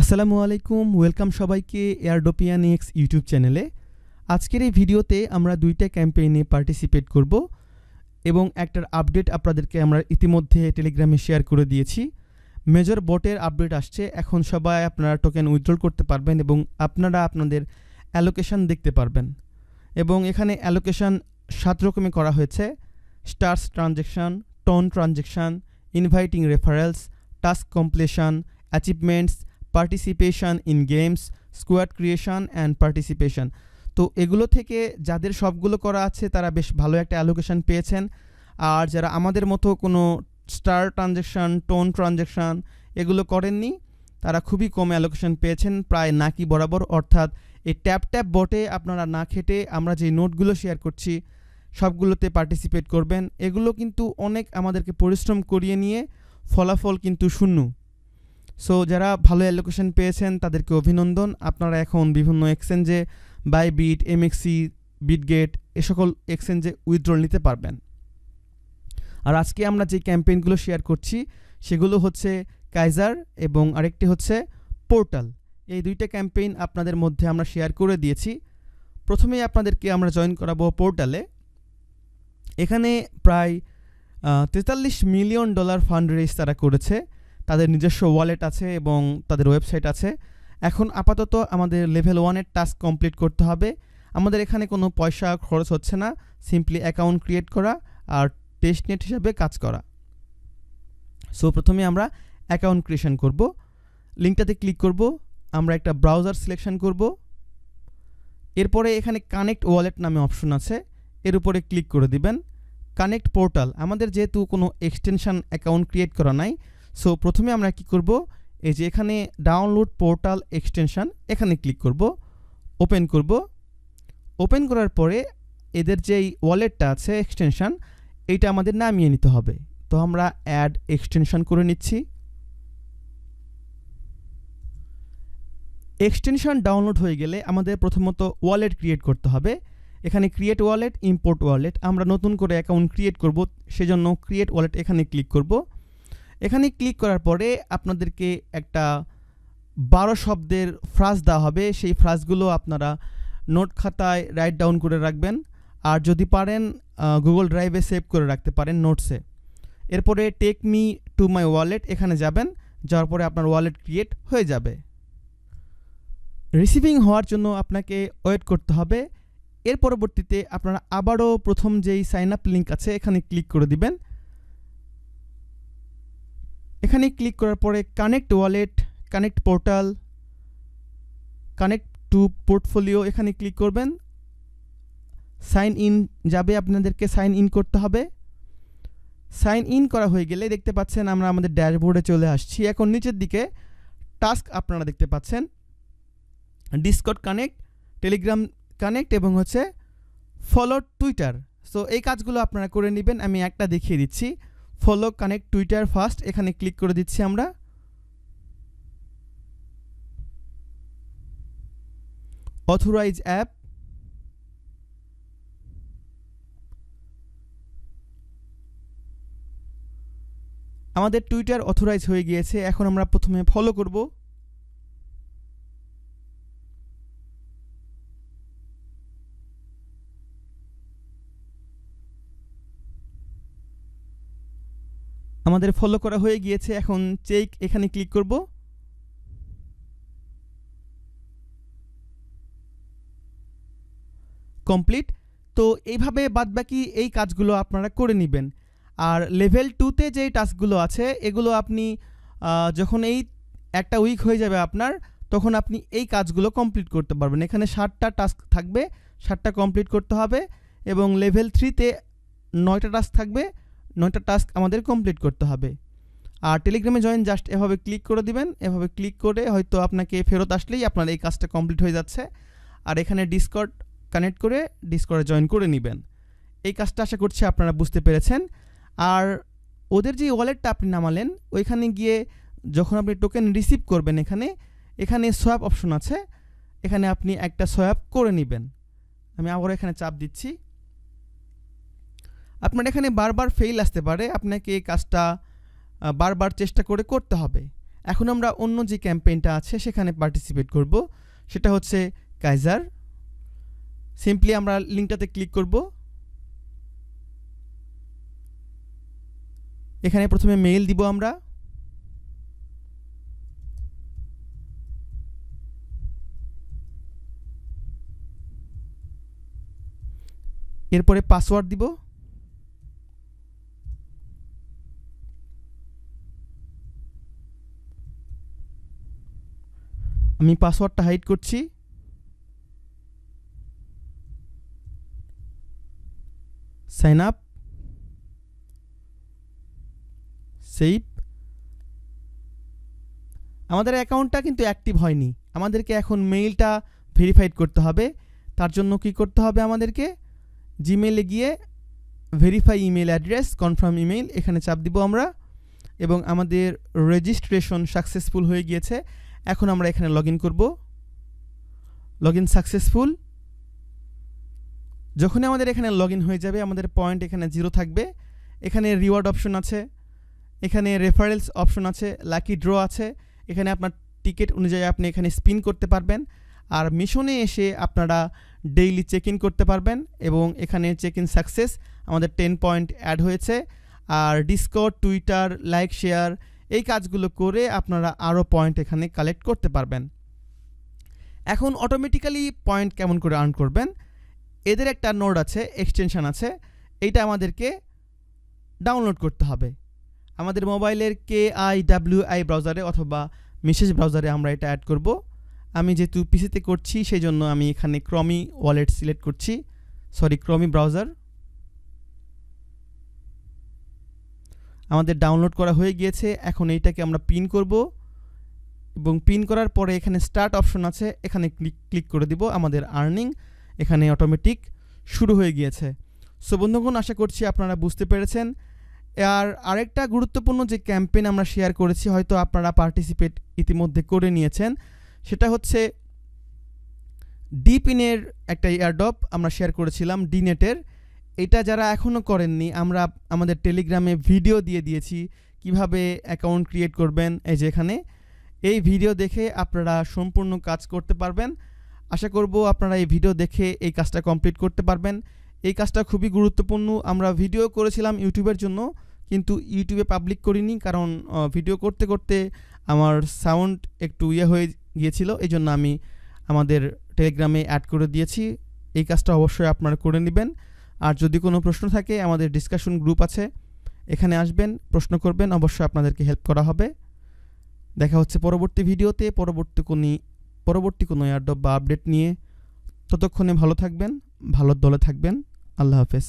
আসসালামু আলাইকুম, ওয়েলকাম সবাইকে এয়ারডোপিয়ানিক্স ইউটিউব চ্যানেলে। আজকের এই ভিডিওতে আমরা দুইটা ক্যাম্পেইনে পার্টিসিপেট করব এবং একটার আপডেট আপনাদেরকে আমরা ইতিমধ্যে টেলিগ্রামে শেয়ার করে দিয়েছি। মেজর বটের আপডেট আসছে, এখন সবাই আপনারা টোকেন উইথড্রল করতে পারবেন এবং আপনারা আপনাদের অ্যালোকেশন দেখতে পারবেন। এবং এখানে অ্যালোকেশন 7 রকমে করা হয়েছে: stars transaction, tone transaction, inviting referrals, task completion, achievements, participation in games, squad creation and participation. তো এগুলো থেকে যাদের সবগুলো করা আছে তারা বেশ ভালো একটা অ্যালোকেশন পেয়েছেন। আর যারা আমাদের মতো কোনো স্টার ট্রানজ্যাকশন, টোন ট্রানজ্যাকশন এগুলো করেননি তারা খুবই কম অ্যালোকেশন পেয়েছেন, প্রায় নাকি বরাবর। অর্থাৎ এই ট্যাপ বটে আপনারা না খেটে আমরা যে নোটগুলো শেয়ার করছি সবগুলোতে পার্টিসিপেট করবেন। এগুলো কিন্তু অনেক আমাদেরকে পরিশ্রম করিয়ে নিয়ে ফলাফল কিন্তু শূন্য। সো যারা ভালো অ্যালোকেশন পেয়েছেন তাদেরকে অভিনন্দন। আপনারা এখন বিভিন্ন এক্সচেঞ্জে বাইবিট, এমএক্সি, বিটগেট এ সকল এক্সচেঞ্জে উইথড্রল নিতে পারবেন। আর আজকে আমরা যে ক্যাম্পেইনগুলো শেয়ার করছি সেগুলো হচ্ছে কাইজার এবং আরেকটি হচ্ছে পোর্টাল। এই দুইটা ক্যাম্পেইন আপনাদের মধ্যে আমরা শেয়ার করে দিয়েছি। প্রথমেই আপনাদেরকে আমরা জয়েন করাবো পোর্টালে। এখানে প্রায় $43 মিলিয়ন ফান্ড রেজ তারা করেছে। তাদের নিজস্ব ওয়ালেট আছে এবং তাদের ওয়েবসাইট আছে। এখন আপাতত আমাদের লেভেল 1-এর টাস্ক কমপ্লিট করতে হবে। আমাদের এখানে কোনো পয়সা খরচ হচ্ছে না, সিম্পলি অ্যাকাউন্ট ক্রিয়েট করা আর টেস্টনেট হিসাবে কাজ করা। সো প্রথমে আমরা অ্যাকাউন্ট ক্রিয়েশন করব। লিঙ্কটাতে ক্লিক করব, আমরা একটা ব্রাউজার সিলেকশন করব। এরপরে এখানে কানেক্ট ওয়ালেট নামে অপশন আছে, এর উপরে ক্লিক করে দিবেন। কানেক্ট পোর্টাল, আমাদের যেহেতু কোনো এক্সটেনশন অ্যাকাউন্ট ক্রিয়েট করা নাই, সো প্রথমে আমরা কি করব, এই যে এখানে ডাউনলোড পোর্টাল এক্সটেনশন এখানে ক্লিক করব, ওপেন করব। ওপেন করার পরে এদের যেই ওয়ালেটটা আছে এক্সটেনশন, এইটা আমাদের নামিয়ে নিতে হবে। তো আমরা অ্যাড এক্সটেনশন করে নিচ্ছি। এক্সটেনশন ডাউনলোড হয়ে গেলে আমাদের প্রথমত ওয়ালেট ক্রিয়েট করতে হবে। এখানে ক্রিয়েট ওয়ালেট, ইম্পোর্ট ওয়ালেট, আমরা নতুন করে অ্যাকাউন্ট ক্রিয়েট করব, সেজন্য ক্রিয়েট ওয়ালেট এখানে ক্লিক করব। এখানে ক্লিক করার পরে আপনাদেরকে একটা 12 শব্দের ফ্রাজ দেওয়া হবে। সেই ফ্রাজগুলো আপনারা নোট খাতায় রাইট ডাউন করে রাখবেন, আর যদি পারেন গুগল ড্রাইভে সেভ করে রাখতে পারেন নোটসে। এরপরে take me to my wallet এখানে যাবেন, যাওয়ার পরে আপনার ওয়ালেট ক্রিয়েট হয়ে যাবে। রিসিভিং হওয়ার জন্য আপনাকে ওয়েট করতে হবে। এর পরবর্তীতে আপনারা আবারও প্রথম যেই সাইন আপ লিঙ্ক আছে এখানে ক্লিক করে দিবেন। এখানে ক্লিক করার পরে connect wallet, connect portal, connect to portfolio এখানে ক্লিক করবেন। সাইন ইন যাবে, আপনাদেরকে সাইন ইন করতে হবে। সাইন ইন করা হয়ে গেলে দেখতে পাচ্ছেন আমরা আমাদের ড্যাশবোর্ডে চলে আসছি। এখন নিচের দিকে টাস্ক আপনারা দেখতে পাচ্ছেন, ডিসকর্ড কানেক্ট, টেলিগ্রাম কানেক্ট এবং হচ্ছে ফলো টুইটার। সো এই কাজগুলো আপনারা করে নেবেন। আমি একটা দেখিয়ে দিচ্ছি। ফলো কানেক্ট টুইটার ফার্স্ট এখানে ক্লিক করে দিচ্ছি আমরা। অথরাইজ অ্যাপ, আমাদের টুইটার অথরাইজ হয়ে গিয়েছে। এখন আমরা প্রথমে ফলো করব। আমাদের ফলো করা হয়ে গিয়েছে। এখন চেক এখানে ক্লিক করব। কমপ্লিট। তো এইভাবে বাদবাকি এই কাজগুলো আপনারা করে নেবেন। আর লেভেল 2-তে যে টাস্কগুলো আছে এগুলো আপনি যখন এই একটা উইক হয়ে যাবে আপনার, তখন আপনি এই কাজগুলো কমপ্লিট করতে পারবেন। এখানে 7টা টাস্ক থাকবে, 7টা কমপ্লিট করতে হবে। এবং লেভেল 3-তে 9টা টাস্ক থাকবে, 9টা টাস্ক আমাদের কমপ্লিট করতে হবে। আর টেলিগ্রামে জয়েন জাস্ট এভাবে ক্লিক করে দিবেন। এভাবে ক্লিক করে হয়তো আপনাকে ফেরত আসলেই আপনার এই কাজটা কমপ্লিট হয়ে যাচ্ছে। আর এখানে ডিসকর্ড কানেক্ট করে ডিসকর্ডে জয়েন করে নেবেন। এই কাজটা আশা করছি আপনারা বুঝতে পেরেছেন। আর ওদের যে ওয়ালেটটা আপনি নামালেন ওইখানে গিয়ে যখন আপনি টোকেন রিসিভ করবেন এখানে সোয়াপ অপশন আছে, এখানে আপনি একটা সোয়াপ করে নেবেন। আমি আবার এখানে চাপ দিচ্ছি। আপনার এখানে বারবার ফেল আসতে পারে, আপনাকে এই কাজটা বারবার চেষ্টা করে করতে হবে। এখন আমরা অন্য যে ক্যাম্পেইনটা আছে সেখানে পার্টিসিপেট করব, সেটা হচ্ছে কাইজার। সিম্পলি আমরা লিঙ্কটাতে ক্লিক করব। এখানে প্রথমে মেইল দিব আমরা। এরপরে পাসওয়ার্ড দিব। আমি পাসওয়ার্ডটা হাইড করছি। Sign up, save. আমাদের অ্যাকাউন্টটা কিন্তু অ্যাক্টিভ হয়নি, আমাদেরকে এখন মেইলটা ভেরিফাইড করতে হবে। তার জন্য কি করতে হবে, আমাদেরকে জিমেইলে গিয়ে verify email address, confirm email, এখানে চাপ দিব আমরা। এবং আমাদের রেজিস্ট্রেশন সাকসেসফুল হয়ে গিয়েছে। এখন আমরা এখানে লগ ইন করব। Log in successful. যখনই আমাদের এখানে লগ ইন হয়ে যাবে, আমাদের পয়েন্ট এখানে 0 থাকবে। এখানে রিওয়ার্ড অপশন আছে, এখানে রেফারেলস অপশন আছে, লাকি ড্র আছে। এখানে আপনার টিকিট অনুযায়ী আপনি এখানে স্পিন করতে পারবেন। আর মিশনে এসে আপনারা ডেইলি চেক ইন করতে পারবেন। এবং এখানে চেক ইন সাকসেস, আমাদের 10 পয়েন্ট অ্যাড হয়েছে। আর ডিসকর্ড, টুইটার, লাইক, শেয়ার এই কাজগুলো করে আপনারা আরও পয়েন্ট এখানে কালেক্ট করতে পারবেন। এখন অটোমেটিক্যালি পয়েন্ট কেমন করে আর্ন করবেন, এদের একটা নোড আছে, এক্সটেনশন আছে, এইটা আমাদেরকে ডাউনলোড করতে হবে। আমাদের মোবাইলের KIWI ব্রাউজারে অথবা মেসেজ ব্রাউজারে আমরা এটা অ্যাড করব। আমি যেহেতু পিসিতে করছি সেই জন্য আমি এখানে ক্রমি ওয়ালেট সিলেক্ট করছি, ক্রমি ব্রাউজার। আমাদের ডাউনলোড করা হয়ে গিয়েছে। এখন এইটাকে আমরা পিন করব এবং পিন করার পরে এখানে স্টার্ট অপশন আছে, এখানে ক্লিক করে দিব। আমাদের আর্নিং এখানে অটোমেটিক শুরু হয়ে গিয়েছে। সো বন্ধুগণ, আশা করছি আপনারা বুঝতে পেরেছেন। আর আরেকটা গুরুত্বপূর্ণ যে ক্যাম্পেইন আমরা শেয়ার করেছি, হয়তো আপনারা পার্টিসিপেট ইতিমধ্যে করে নিয়েছেন, সেটা হচ্ছে ডিপিনের একটা এয়ারড্রপ আমরা শেয়ার করেছিলাম, ডিনেটের। এটা যারা এখনও করেননি, আমরা আমাদের টেলিগ্রামে ভিডিও দিয়ে দিয়েছি কিভাবে অ্যাকাউন্ট ক্রিয়েট করবেন। এই যে এখানে এই ভিডিও দেখে আপনারা সম্পূর্ণ কাজ করতে পারবেন। আশা করব আপনারা এই ভিডিও দেখে এই কাজটা কমপ্লিট করতে পারবেন। এই কাজটা খুবই গুরুত্বপূর্ণ। আমরা ভিডিও করেছিলাম ইউটিউবের জন্য, কিন্তু ইউটিউবে পাবলিক করিনি, কারণ ভিডিও করতে করতে আমার সাউন্ড একটু হয়ে গিয়েছিল। এই জন্য আমি আমাদের টেলিগ্রামে অ্যাড করে দিয়েছি। এই কাজটা অবশ্যই আপনারা করে নেবেন। আর যদি কোনো প্রশ্ন থাকে, আমাদের ডিসকাশন গ্রুপ আছে, এখানে আসবেন, প্রশ্ন করবেন, অবশ্যই আপনাদেরকে হেল্প করা হবে। দেখা হচ্ছে পরবর্তী ভিডিওতে, পরবর্তী কোনো এয়ারড্রপ বা আপডেট নিয়ে। ততক্ষণে ভালো থাকবেন, ভালো দলে থাকবেন। আল্লাহ হাফেজ।